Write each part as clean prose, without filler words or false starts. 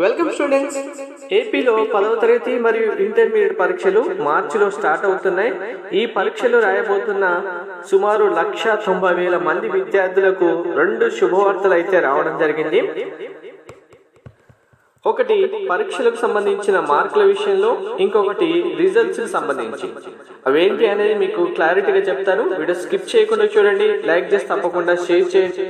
Welcome students. ఏపీలో 10వ తరగతి మరియు ఇంటర్మీడియట్ పరీక్షలు మార్చిలో స్టార్ట్ అవుతున్నాయి. ఈ పరీక్షలు రాయబోతున్న సుమారు 1,90,000 మంది విద్యార్థులకు 2 శుభవార్తలు అయితే రావడం జరిగింది. ఒకటి పరీక్షలకు సంబంధించిన మార్కుల విషయంలో, ఇంకొకటి రిజల్ట్స్ కి సంబంధించి. అవేంటి అనేది మీకు క్లారిటీగా చెప్తారు. వీడియో స్కిప్ చేయకుండా చూడండి, లైక్ చేసి తప్పకుండా షేర్ చేయండి.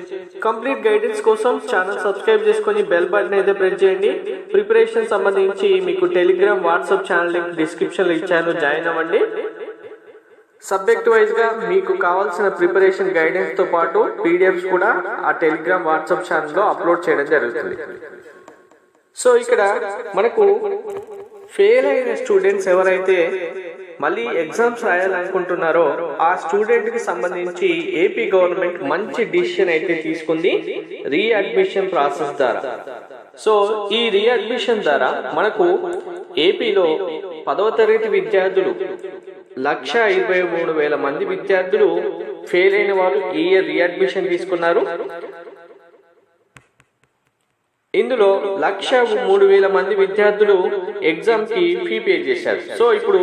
కంప్లీట్ గైడెన్స్ కోసం ఛానల్ సబ్స్క్రైబ్ చేసుకొని బెల్ బటన్ అయితే ప్రెస్ చేయండి. ప్రిపరేషన్ సంబంధించి మీకు Telegram, WhatsApp channel link description లో ఇచ్చాను, జాయిన్ అవ్వండి. సబ్జెక్ట్ వైజ్ గా మీకు కావాల్సిన ప్రిపరేషన్ గైడెన్స్ తో పాటు పీడిఎఫ్స్ కూడా ఆ టెలిగ్రామ్, వాట్సాప్ ఛానల్ లో అప్లోడ్ చేయడం జరుగుతుంది. సో ఇక్కడ మనకు ఫెయిల్ అయిన స్టూడెంట్స్ ఎవరైతే మళ్ళీ ఎగ్జామ్స్ రాయాలనుకుంటున్నారో ఆ స్టూడెంట్ కి సంబంధించి ఏపీ గవర్నమెంట్ మంచి డిసిషన్ అయితే తీసుకుంది రీఅడ్మిషన్ ప్రాసెస్ ద్వారా. సో ఈ రీఅడ్మిషన్ ద్వారా మనకు ఏపీలో 10వ తరగతి విద్యార్థులు 1,23,000 మంది విద్యార్థులు ఫెయిల్ అయిన వాళ్ళు ఈ ఇయర్ రీఅడ్మిషన్ తీసుకున్నారు. ఇందులో 1,03,000 మంది విద్యార్థులు ఎగ్జామ్ కి ఫీ పే చేశారు. సో ఇప్పుడు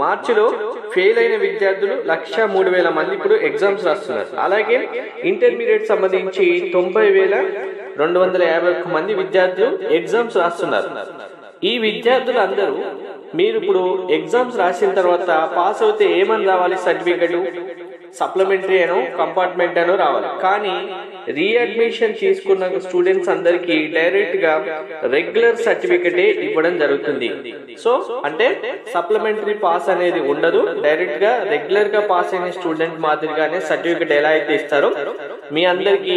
మార్చిలో ఫెయిల్ అయిన విద్యార్థులు 1,03,000 మంది ఇప్పుడు ఎగ్జామ్స్ రాస్తున్నారు. అలాగే ఇంటర్మీడియట్ సంబంధించి 90,251 మంది విద్యార్థులు ఎగ్జామ్స్ రాస్తున్నారు. ఈ విద్యార్థులు అందరూ మీరు ఇప్పుడు ఎగ్జామ్స్ రాసిన తర్వాత పాస్ అవుతే ఏమని రావాలి? సర్టిఫికెట్, సప్లిమెంటరీ అనో కంపార్ట్మెంట్ అనో రావాలి. కానీ రీఅడ్మిషన్ తీసుకున్న స్టూడెంట్స్ అందరికి డైరెక్ట్ గా రెగ్యులర్ సర్టిఫికెటే ఇవ్వడం జరుగుతుంది. సో అంటే సప్లిమెంటరీ పాస్ అనేది ఉండదు, డైరెక్ట్ గా రెగ్యులర్ గా పాస్ అయిన స్టూడెంట్ మాదిరిగానే సర్టిఫికెట్ ఎలా అయితే ఇస్తారో మీ అందరికి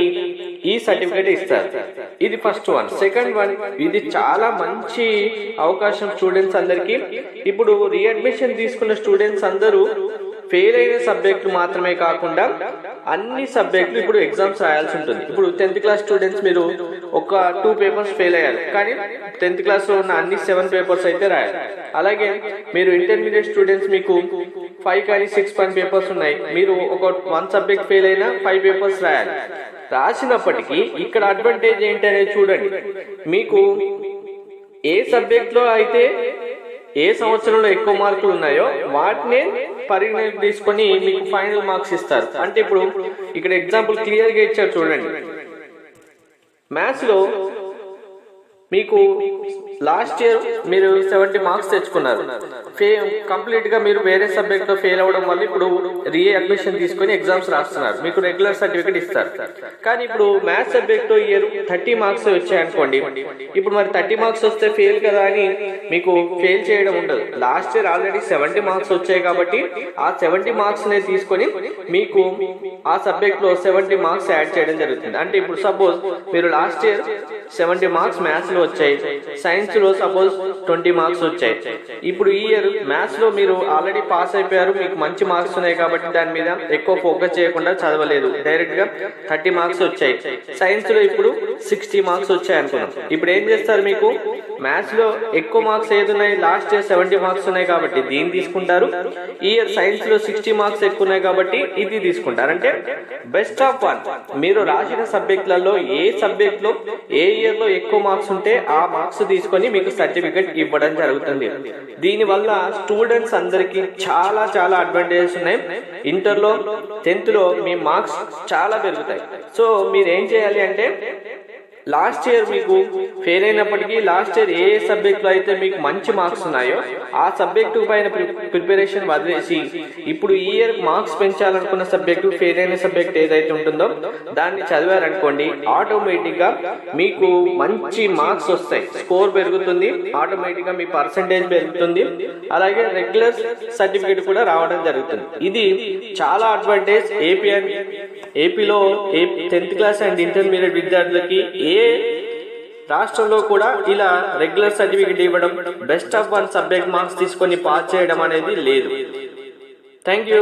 ఈ సర్టిఫికెట్ ఇస్తారు. ఇది ఫస్ట్ వన్. సెకండ్ వన్, ఇది చాలా మంచి అవకాశం స్టూడెంట్స్ అందరికి. ఇప్పుడు రీఅడ్మిషన్ తీసుకున్న స్టూడెంట్స్ అందరూ ఫెయిల్ అయిన సబ్జెక్టులు మాత్రమే కాకుండా అన్ని సబ్జెక్టులు ఇప్పుడు ఎగ్జామ్స్ రాయాల్సి ఉంటుంది. ఇప్పుడు 10th క్లాస్ స్టూడెంట్స్ మీరు ఒక 2 పేపర్స్ ఫెయిల్ అయ్యారు, కానీ 10th క్లాస్ లో ఉన్న అన్ని 7 పేపర్స్ అయితే రాయాలి. అలాగే మీరు ఇంటర్మీడియట్ స్టూడెంట్స్ మీకు 5 కానీ 6 పేపర్స్ ఉన్నాయి, మీరు ఒక 1 సబ్జెక్ట్ ఫెయిల్ అయినా 5 పేపర్స్ రాయాలి. రాసినప్పటికీ ఇక్కడ అడ్వాంటేజ్ ఏంటి అనేది చూడండి. మీకు ఏ సబ్జెక్ట్ లో అయితే ఏ సంవత్సరంలో ఎక్కువ మార్కులు ఉన్నాయో వాటినే పరిగణలోకి తీసుకొని మీకు ఫైనల్ మార్క్స్ ఇస్తారు. అంటే ఇప్పుడు ఇక్కడ ఎగ్జాంపుల్ క్లియర్ గా ఇచ్చారు చూడండి. మ్యాథ్స్ లో మీకు లాస్ట్ ఇయర్ మీరు 70 మార్క్స్ తెచ్చుకున్నారు, కంప్లీట్ గా మీరు వేరే సబ్జెక్ట్ లో ఫెయిల్ అవడం వల్ల ఇప్పుడు రీఅడ్మిషన్ తీసుకుని ఎగ్జామ్స్ రాస్తున్నారు, మీకు రెగ్యులర్ సర్టిఫికేట్ ఇస్తారు. కానీ ఇప్పుడు మ్యాథ్స్ సబ్జెక్ట్ ఇయర్ 30 మార్క్స్ వచ్చాయి అనుకోండి, ఇప్పుడు మరి 30 మార్క్స్ వస్తే ఫెయిల్ కదా అని మీకు ఫెయిల్ చేయడం ఉండదు. లాస్ట్ ఇయర్ ఆల్రెడీ 70 మార్క్స్ వచ్చాయి కాబట్టి ఆ 70 మార్క్స్ నే తీసుకొని మీకు ఆ సబ్జెక్ట్ లో 70 మార్క్స్ యాడ్ చేయడం జరుగుతుంది. అంటే ఇప్పుడు సపోజ్ మీరు లాస్ట్ ఇయర్ 70 మార్క్స్ మ్యాథ్స్ లో వచ్చాయి, సైన్స్ లో సపోజ్ 20 మార్క్స్ వచ్చాయి. ఇప్పుడు ఈ ఇయర్ మ్యాథ్స్ లో మీరు ఆల్రెడీ పాస్ అయిపోయారు, మీకు మంచి మార్క్స్ ఉన్నాయి కాబట్టి దాని మీద ఎక్కువ ఫోకస్ చేయకుండా చదవలేదు, డైరెక్ట్ గా 30 మార్క్స్ వచ్చాయి. సైన్స్ లో ఇప్పుడు 60 మార్క్స్ వచ్చాయి అనుకున్నాం. ఇప్పుడు ఏం చేస్తారు? మీకు మ్యాథ్స్ లో ఎక్కువ మార్క్స్ ఏది ఉన్నాయి? లాస్ట్ ఇయర్ 70 మార్క్స్ ఉన్నాయి కాబట్టి దీన్ని తీసుకుంటారు. ఈ ఇయర్ సైన్స్ లో 60 మార్క్స్ ఎక్కువ ఉన్నాయి కాబట్టి ఇది తీసుకుంటారు. అంటే బెస్ట్ ఆఫ్ 1 మీరు రాసిన సబ్జెక్టులలో ఏ సబ్జెక్ట్ లో ఏ ఇయర్ లో ఎక్కువ మార్క్స్ ఉంటే ఆ మార్క్స్ తీసుకొని మీకు సర్టిఫికెట్ ఇవ్వడం జరుగుతుంది. దీని వల్ల స్టూడెంట్స్ అందరికి చాలా చాలా అడ్వాంటేజెస్ ఉన్నాయి. ఇంటర్ లో 10th లో మీ మార్క్స్ చాలా పెరుగుతాయి. సో మీరు ఏం చేయాలి అంటే లాస్ట్ ఇయర్ మీకు ఫెయిల్ అయినప్పటికీ లాస్ట్ ఇయర్ ఏ సబ్జెక్ట్ లో అయితే మీకు మంచి మార్క్స్ ఉన్నాయో ఆ సబ్జెక్టు పైన ప్రిపరేషన్ వదిలేసి ఇప్పుడు ఈ ఇయర్ మార్క్స్ పెంచాలనుకున్న సబ్జెక్టు, ఫెయిల్ అయిన సబ్జెక్ట్ ఏదైతే ఉంటుందో దాన్ని చదివారనుకోండి, ఆటోమేటిక్ గా మీకు మంచి మార్క్స్ వస్తాయి, స్కోర్ పెరుగుతుంది, ఆటోమేటిక్ గా మీ పర్సంటేజ్ పెరుగుతుంది, అలాగే రెగ్యులర్ సర్టిఫికేట్ కూడా రావడం జరుగుతుంది. ఇది చాలా అడ్వాంటేజ్ ఏపీలో 10th క్లాస్ అండ్ ఇంటర్మీడియట్ విద్యార్థులకి. ఏ రాష్ట్రంలో కూడా ఇలా రెగ్యులర్ సర్టిఫికేట్ ఇవ్వడం, బెస్ట్ ఆఫ్ 1 సబ్జెక్ట్ మార్క్స్ తీసుకొని పాస్ చేయడం అనేది లేదు. Thank you.